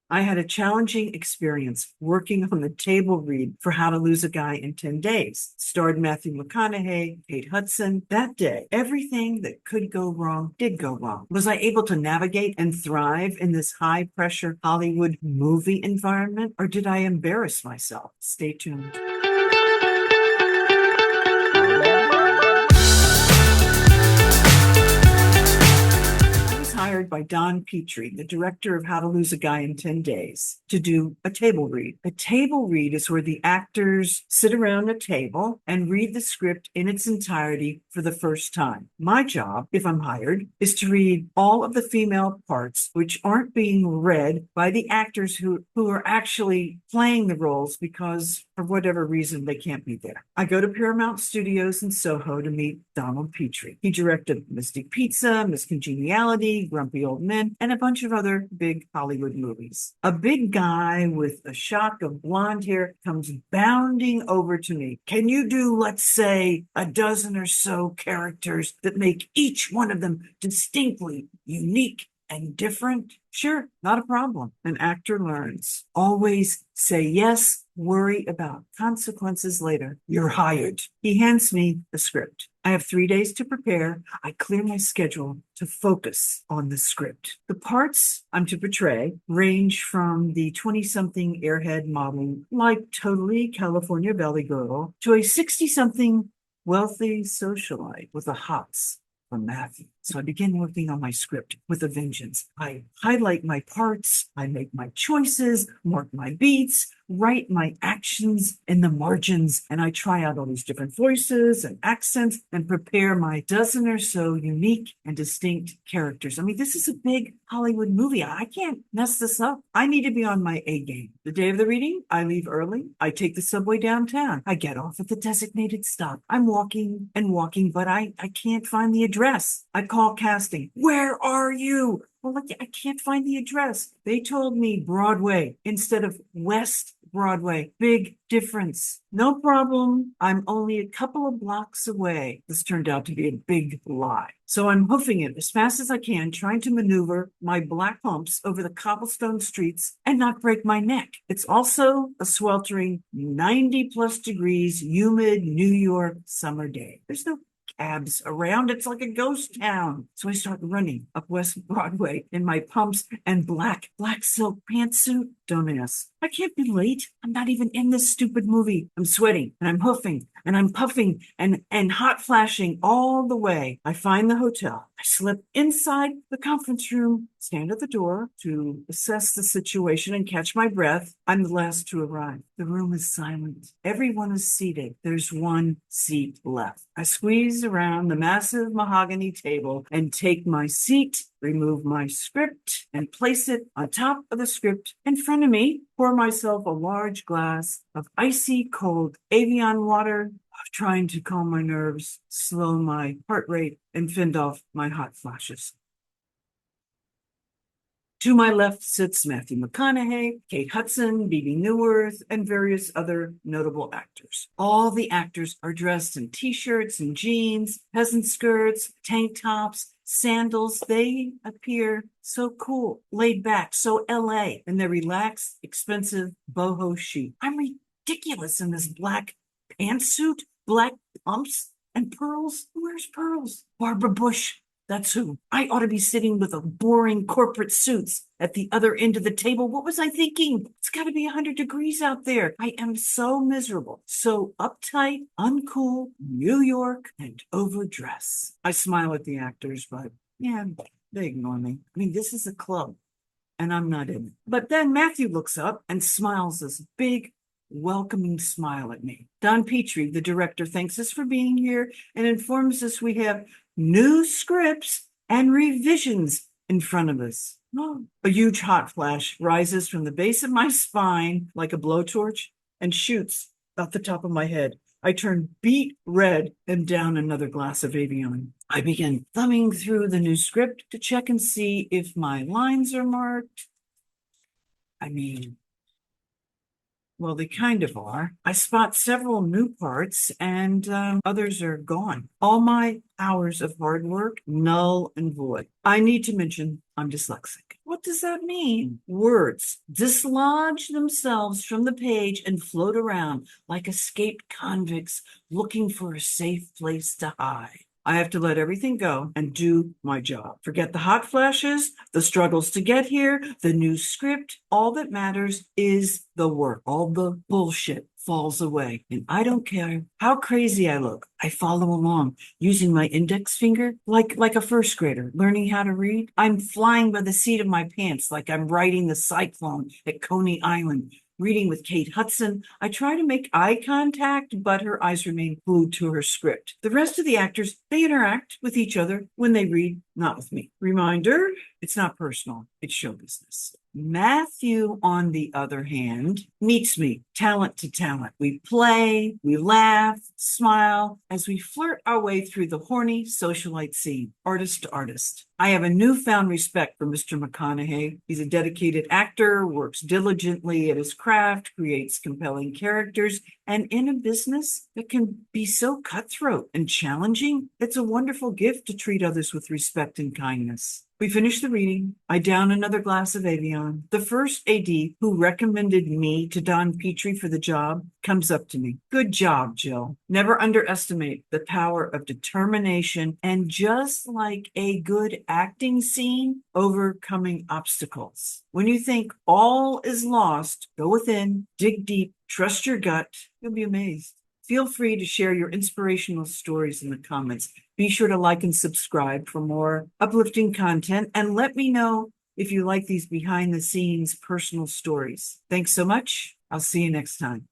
I had a challenging experience working on the table read for How to Lose a Guy in 10 Days. Starred Matthew McConaughey, Kate Hudson. That day, everything that could go wrong did go wrong. Was I able to navigate and thrive in this high-pressure Hollywood movie environment, or did I embarrass myself? Stay tuned. Hired by Don Petrie, the director of How to Lose a Guy in 10 Days, to do a table read. A table read is where the actors sit around a table and read the script in its entirety for the first time. My job, if I'm hired, is to read all of the female parts which aren't being read by the actors who are actually playing the roles because for whatever reason they can't be there. I go to Paramount Studios in Soho to meet Donald Petrie. He directed Mystic Pizza, Miss Congeniality, Grumpy Old Men, and a bunch of other big Hollywood movies. A big guy with a shock of blonde hair comes bounding over to me. Can you do, let's say, a dozen or so characters that make each one of them distinctly unique and different? Sure, not a problem. An actor learns. Always say yes, worry about consequences later. You're hired. He hands me the script. I have 3 days to prepare. I clear my schedule to focus on the script. The parts I'm to portray range from the 20-something airhead model, like totally California Valley girl, to a 60-something wealthy socialite with the hots from Matthew. So I begin working on my script with a vengeance. I highlight my parts, I make my choices, mark my beats, write my actions in the margins, and I try out all these different voices and accents and prepare my dozen or so unique and distinct characters. I mean, this is a big Hollywood movie. I can't mess this up. I need to be on my A game. The day of the reading, I leave early. I take the subway downtown. I get off at the designated stop. I'm walking and walking, but I can't find the address. I call casting. Where are you? Well, I can't find the address. They told me Broadway instead of West Broadway. Big difference. No problem. I'm only a couple of blocks away. This turned out to be a big lie. So I'm hoofing it as fast as I can, trying to maneuver my black pumps over the cobblestone streets and not break my neck. It's also a sweltering 90 plus degrees, humid New York summer day. There's no cabs around. It's like a ghost town. So I start running up West Broadway in my pumps and black silk pantsuit. Don't ask. I can't be late. I'm not even in this stupid movie. I'm sweating and I'm hoofing and I'm puffing and hot flashing all the way. I find the hotel. I slip inside the conference room, stand at the door to assess the situation and catch my breath. I'm the last to arrive. The room is silent. Everyone is seated. There's one seat left. I squeeze around the massive mahogany table and take my seat, remove my script, and place it on top of the script in front of me. Pour myself a large glass of icy cold Evian water, trying to calm my nerves, slow my heart rate, and fend off my hot flashes. To my left sits Matthew McConaughey, Kate Hudson, Bebe Neuwirth, and various other notable actors. All the actors are dressed in t-shirts and jeans, peasant skirts, tank tops, sandals. They appear so cool, laid back, so LA, in their relaxed, expensive boho chic. I'm ridiculous in this black pantsuit, black pumps, and pearls. Who wears pearls? Barbara Bush. That's who. I ought to be sitting with a boring corporate suits at the other end of the table. What was I thinking? It's got to be 100 degrees out there. I am so miserable, so uptight, uncool, New York, and overdressed. I smile at the actors, but yeah, they ignore me. I mean, this is a club, and I'm not in it. But then Matthew looks up and smiles this big, welcoming smile at me. Don Petrie, the director, thanks us for being here and informs us we have new scripts and revisions in front of us. Oh. A huge hot flash rises from the base of my spine like a blowtorch and shoots out the top of my head. I turn beet red and down another glass of Evian. I begin thumbing through the new script to check and see if my lines are marked. Well, they kind of are. I spot several new parts and others are gone. All my hours of hard work, null and void. I need to mention I'm dyslexic. What What does that mean? Words dislodge themselves from the page and float around like escaped convicts looking for a safe place to hide. I have to let everything go and do my job. Forget the hot flashes, the struggles to get here, the new script. All that matters is the work. All the bullshit falls away. And I don't care how crazy I look. I follow along using my index finger like a first grader learning how to read. I'm flying by the seat of my pants like I'm riding the cyclone at Coney Island. Reading with Kate Hudson, I try to make eye contact, but her eyes remain glued to her script. The rest of the actors, they interact with each other when they read, not with me. Reminder, it's not personal, it's show business. Matthew, on the other hand, meets me talent to talent. We play, we laugh, smile as we flirt our way through the horny socialite scene, artist to artist. I have a newfound respect for Mr. McConaughey. He's a dedicated actor, works diligently at his craft, creates compelling characters, and in a business that can be so cutthroat and challenging, it's a wonderful gift to treat others with respect and kindness. We finish the reading. I down another glass of Evian. The first AD who recommended me to Don Petrie for the job comes up to me. Good job, Jill. Never underestimate the power of determination and, just like a good acting scene, overcoming obstacles. When you think all is lost, go within, dig deep, trust your gut. You'll be amazed. Feel free to share your inspirational stories in the comments. Be sure to like and subscribe for more uplifting content, and let me know if you like these behind the scenes personal stories. Thanks so much. I'll see you next time.